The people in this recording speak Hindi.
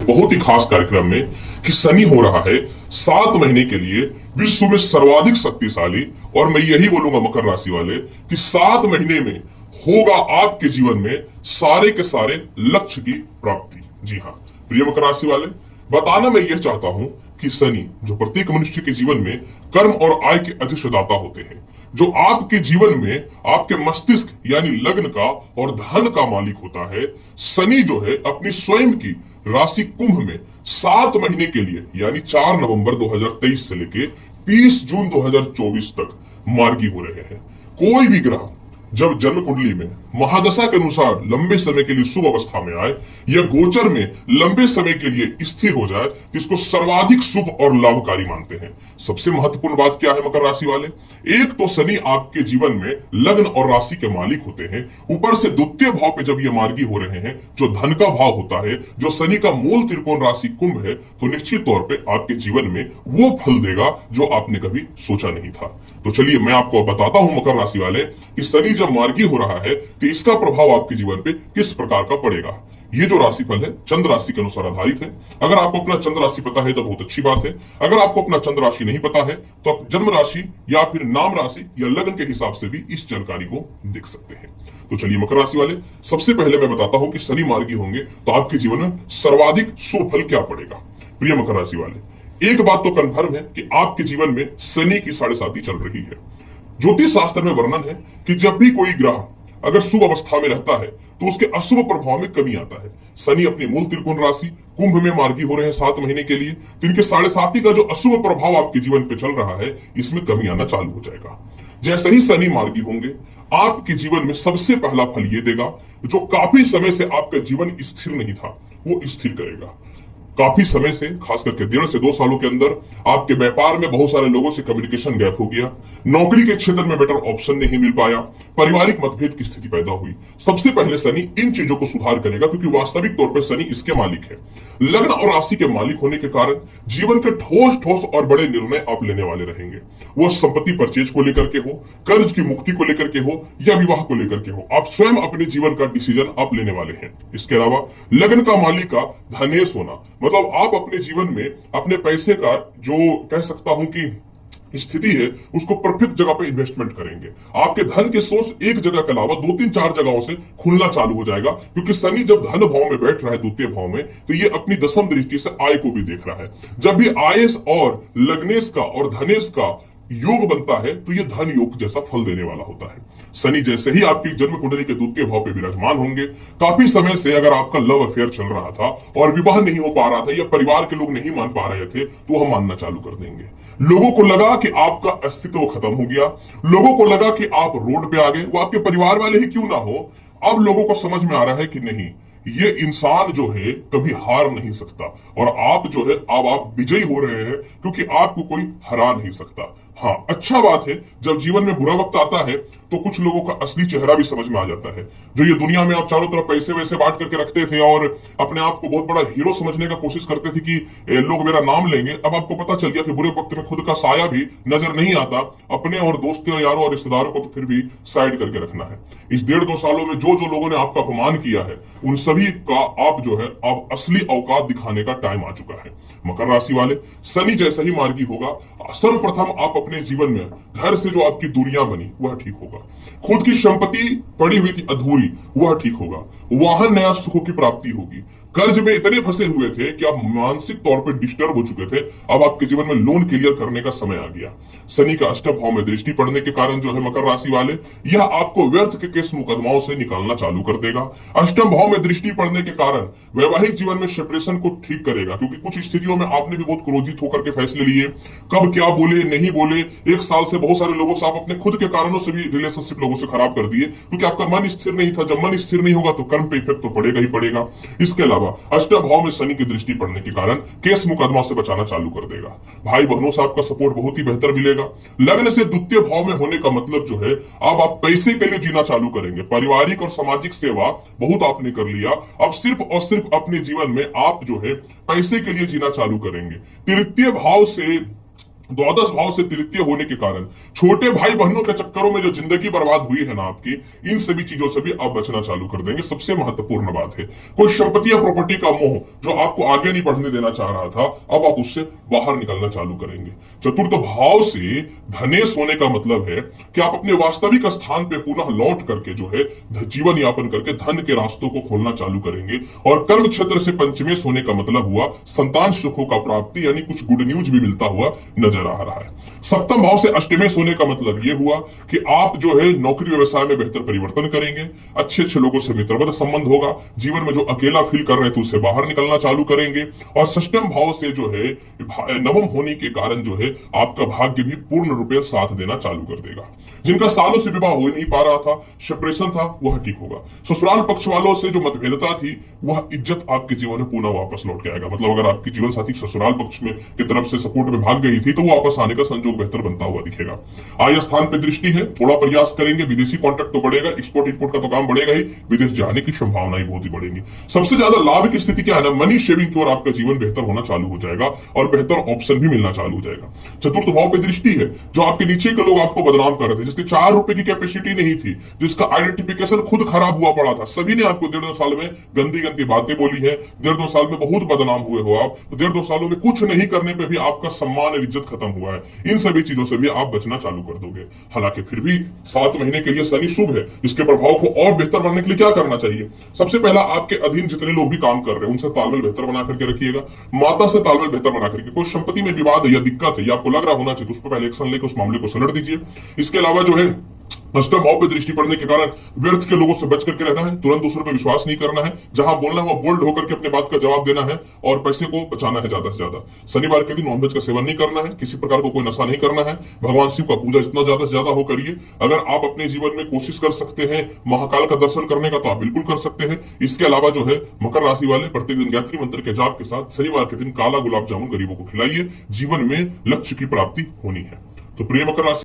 बहुत ही खास कार्यक्रम में कि शनि हो रहा है 7 महीने के लिए विश्व में सर्वाधिक शक्तिशाली। और मैं यही बोलूंगा मकर राशि वाले कि 7 महीने में होगा आपके जीवन में सारे के सारे लक्ष्य की प्राप्ति। जी हाँ प्रिय मकर राशि वाले, बताना मैं यह चाहता हूं कि शनि जो प्रत्येक मनुष्य के जीवन में कर्म और आय के अधिष्ठाता होते हैं, जो आपके जीवन में आपके मस्तिष्क यानी लग्न का और धन का मालिक होता है, शनि जो है अपनी स्वयं की राशि कुंभ में 7 महीने के लिए यानी 4 नवंबर 2023 से लेके 30 जून 2024 तक मार्गी हो रहे हैं। कोई भी ग्रह जब जन्म कुंडली में महादशा के अनुसार लंबे समय के लिए शुभ अवस्था में आए या गोचर में लंबे समय के लिए स्थिर हो जाए तो इसको सर्वाधिक शुभ और लाभकारी मानते हैं। सबसे महत्वपूर्ण बात क्या है मकर राशि वाले, एक तो शनि आपके जीवन में लग्न और राशि के मालिक होते हैं, ऊपर से द्वितीय भाव पे जब ये मार्गी हो रहे हैं जो धन का भाव होता है, जो शनि का मूल त्रिकोण राशि कुंभ है, तो निश्चित तौर पे आपके जीवन में वो फल देगा जो आपने कभी सोचा नहीं था। तो चलिए मैं आपको बताता हूं मकर राशि वाले कि शनि जब मार्गी हो रहा है तो इसका प्रभाव आपके जीवन पे किस प्रकार का पड़ेगा। ये जो राशिफल है चंद्र राशि के अनुसार आधारित है। अगर आपको अपना चंद्र राशि पता है तो बहुत अच्छी बात है। अगर आपको अपना चंद्र राशि नहीं पता है तो आप जन्म राशि या फिर नाम राशि या लग्न के हिसाब से भी इस जानकारी को देख सकते हैं। तो चलिए मकर राशि वाले, सबसे पहले मैं बताता हूं कि शनि मार्गी होंगे तो आपके जीवन में सर्वाधिक शुभ फल क्या पड़ेगा। प्रिय मकर राशि वाले, एक बात तो कन्फर्म है कि आपके जीवन में शनि की 7.5 चल रही है। ज्योतिष शास्त्र में वर्णन है कि जब भी कोई ग्रह अगर शुभ अवस्था में रहता है तो उसके अशुभ प्रभाव में कमी आता है। शनि अपनी मूल त्रिकोण राशि कुंभ में मार्गी हो रहे हैं 7 महीने के लिए, तो इनके 7.5 का जो अशुभ प्रभाव आपके जीवन पे चल रहा है इसमें कमी आना चालू हो जाएगा। जैसे ही शनि मार्गी होंगे आपके जीवन में सबसे पहला फल ये देगा, जो काफी समय से आपका जीवन स्थिर नहीं था वो स्थिर करेगा। काफी समय से खास करके 1.5 से 2 सालों के अंदर आपके व्यापार में बहुत सारे लोगों से कम्युनिकेशन गैप हो गया, नौकरी के क्षेत्र में बेटर ऑप्शन नहीं मिल पाया, पारिवारिक मतभेद की स्थिति पैदा हुई। सबसे पहले शनि इन चीजों को सुधार करेगा क्योंकि वास्तविक तौर पर शनि इसके मालिक है। लग्न और राशि के मालिक होने के कारण जीवन के ठोस ठोस और बड़े निर्णय आप लेने वाले रहेंगे। वो संपत्ति परचेज को लेकर के हो, कर्ज की मुक्ति को लेकर के हो या विवाह को लेकर के हो, आप स्वयं अपने जीवन का डिसीजन आप लेने वाले हैं। इसके अलावा लग्न का मालिक का धनेश होना, मतलब आप अपने जीवन में अपने पैसे का जो कह सकता हूं कि स्थिति है उसको परफेक्ट जगह पे इन्वेस्टमेंट करेंगे। आपके धन के सोर्स एक जगह के अलावा 2-3-4 जगहों से खुलना चालू हो जाएगा क्योंकि शनि जब धन भाव में बैठ रहा है द्वितीय भाव में तो ये अपनी दशम दृष्टि से आय को भी देख रहा है। जब भी आयस और लग्नेश का और धनेश का योग बनता है तो ये धन योग जैसा फल देने वाला होता है। शनि जैसे ही आपकी जन्म कुंडली के द्वितीय भाव पे विराजमान होंगे, काफी समय से अगर आपका लव अफेयर चल रहा था और विवाह नहीं हो पा रहा था या परिवार के लोग नहीं मान पा रहे थे तो हम मानना चालू कर देंगे। लोगों को लगा कि आपका अस्तित्व खत्म हो गया, लोगों को लगा कि आप रोड पे आ गए, वो आपके परिवार वाले ही क्यों ना हो। अब लोगों को समझ में आ रहा है कि नहीं, ये इंसान जो है कभी हार नहीं सकता और आप जो है अब आप विजयी हो रहे हैं क्योंकि आपको कोई हरा नहीं सकता। हाँ, अच्छा बात है जब जीवन में बुरा वक्त आता है तो कुछ लोगों का असली चेहरा भी समझ में आ जाता है। जो ये दुनिया में आप चारों तरफ पैसे वैसे बांट करके रखते थे और अपने आप को बहुत बड़ा हीरो समझने का कोशिश करते थे कि लोग मेरा नाम लेंगे, अब आपको पता चल गया कि बुरे वक्त में खुद का साया भी नजर नहीं आता। अपने और दोस्तों यारों और रिश्तेदारों को तो फिर भी साइड करके रखना है। इस 1.5-2 सालों में जो जो लोगों ने आपका अपमान किया है उन सभी का आप जो है अब असली औकात दिखाने का टाइम आ चुका है। मकर राशि वाले, शनि जैसा ही मार्गी होगा सर्वप्रथम आप अपने जीवन में घर से जो आपकी दूरियां बनी वह ठीक होगा, खुद की संपत्ति पड़ी हुई थी अधूरी वह ठीक होगा, वाहन नया सुखों की प्राप्ति होगी, कर्ज में इतने फंसे हुए थे कि आप मानसिक तौर पर डिस्टर्ब हो चुके थे, अब आपके जीवन में लोन क्लियर करने का समय आ गया। शनि का अष्टम भाव में दृष्टि पड़ने के कारण जो है मकर राशि वाले, यह आपको व्यर्थ के केस मुकदमाओं से निकालना चालू कर देगा। अष्टम भाव में दृष्टि पड़ने के कारण वैवाहिक जीवन में सेपरेशन को ठीक करेगा क्योंकि कुछ स्थितियों में आपने भी बहुत क्रोधित होकर के फैसले लिए, कब क्या बोले नहीं बोले। 1 साल से बहुत सारे लोगों से आप अपने खुद के कारणों से भी रिलेशनशिप लोगों से खराब कर दिए क्योंकि आपका मन स्थिर नहीं था। जब मन स्थिर नहीं होगा तो कर्म पे इफेक्ट तो पड़ेगा ही पड़ेगा। इसके अलावा अष्टम भाव में शनि की दृष्टि पड़ने के कारण केस मुकदमा से बचाना चालू कर देगा। भाई बहनों से आपका सपोर्ट बहुत ही बेहतर मिलेगा। लग्न से द्वितीय भाव में होने का मतलब जो है अब आप पैसे के लिए जीना चालू करेंगे। पारिवारिक और सामाजिक सेवा बहुत आपने कर लिया, अब सिर्फ और सिर्फ अपने जीवन में आप जो है पैसे के लिए जीना चालू करेंगे। तृतीय भाव से द्वादश भाव से तृतीय होने के कारण छोटे भाई बहनों के चक्करों में जो जिंदगी बर्बाद हुई है ना आपकी, इन सभी चीजों से भी आप बचना चालू कर देंगे। सबसे महत्वपूर्ण बात है, कोई संपत्ति या प्रॉपर्टी का मोह जो आपको आगे नहीं बढ़ने देना चाह रहा था, अब आप उससे बाहर निकलना चालू करेंगे। चतुर्थ भाव से धनेश होने का मतलब है कि आप अपने वास्तविक स्थान पे पुनः लौट करके जो है जीवन यापन करके धन के रास्तों को खोलना चालू करेंगे। और कर्म क्षेत्र से पंचमेश होने का मतलब हुआ संतान सुखों का प्राप्ति, यानी कुछ गुड न्यूज भी मिलता हुआ नजर आ रहा है। सप्तम भाव से अष्टमेश होने का मतलब यह हुआ कि आप जो है नौकरी व्यवसाय में बेहतर परिवर्तन करेंगे, अच्छे अच्छे लोगों से मित्रवत संबंध होगा, जीवन में जो अकेला फील कर रहे थे उससे बाहर निकलना चालू करेंगे। और षष्टम भाव से जो है नवम होने के कारण जो है आपका भाग्य भी पूर्ण रूपे साथ देना चालू कर देगा। जिनका सालों से विवाह हो नहीं पा रहा था, सेपरेशन था, वह ठीक होगा। ससुराल पक्ष वालों से जो मतभेदता थी, वह इज्जत आपके जीवन में पुनः वापस लौट के आएगा। मतलब अगर आपकी जीवन साथी ससुराल पक्ष में की तरफ से सपोर्ट में भाग गई थी, तो वो वापस आने का संजोग बेहतर बनता हुआ दिखेगा। आय स्थान पे दृष्टि है, थोड़ा प्रयास करेंगे, विदेशी कॉन्ट्रैक्ट तो बढ़ेगा, एक्सपोर्ट इंपोर्ट का तो काम बढ़ेगा ही, विदेश जाने की संभावनाएं बहुत ही बढ़ेंगी। सबसे ज्यादा लाभ की स्थिति क्या है ना, मनी शेविंग की ओर आपका जीवन बेहतर होना चालू हो जाएगा और बेहतर ऑप्शन भी मिलना चालू हो जाएगा। चतुर्थ भाव पे दृष्टि है, जो आपके नीचे के लोग आपको बदनाम कर रहे थे, जिसके 4 रुपए की कैपेसिटी नहीं थी, जिसका आइडेंटिफिकेशन खुद खराब हुआ पड़ा था, सभी ने आपको 1.5-2 साल में गंदी गंदी बातें बोली है, 1.5-2 साल में बहुत बदनाम हुए हो आप, 1.5-2 सालों में कुछ नहीं करने पे भी आपका सम्मान और इज्जत खत्म हुआ है। इन सभी चीजों से भी आप बचना चालू कर दोगे। हालांकि फिर भी 7 महीने के लिए शनि शुभ है, इसके प्रभाव को और बेहतर बनने के लिए क्या करना चाहिए? सबसे पहला, आपके अधीन जितने लोग भी काम कर रहे हैं उनसे तालमेल बेहतर बना करके रखिएगा। माता से तालमेल बेहतर बना करके, कोई संपत्ति में विवाद है या दिक्कत है या आपको लग रहा होना चाहिए, तो उस पर पहले एक्शन लेकर उस मामले को सलट दीजिए। इसके अलावा जो है अष्टम भाव पे दृष्टि पड़ने के कारण व्यर्थ के लोगों से बच करके रहना है, तुरंत दूसरों पर विश्वास नहीं करना है, जहां बोलना है वहां बोल्ड होकर के अपने बात का जवाब देना है और पैसे को बचाना है ज्यादा से ज्यादा। शनिवार के दिन नॉनवेज का सेवन नहीं करना है, किसी प्रकार को कोई नशा नहीं करना है, भगवान शिव का पूजा जितना ज्यादा से ज्यादा हो करिए। अगर आप अपने जीवन में कोशिश कर सकते हैं महाकाल का दर्शन करने का, तो आप बिल्कुल कर सकते हैं। इसके अलावा जो है मकर राशि वाले प्रत्येक दिन गायत्री मंत्र के जाप के साथ शनिवार के दिन काला गुलाब जामुन गरीबों को खिलाइए, जीवन में लक्ष्य की प्राप्ति होनी है। तो प्रिय मकर राशि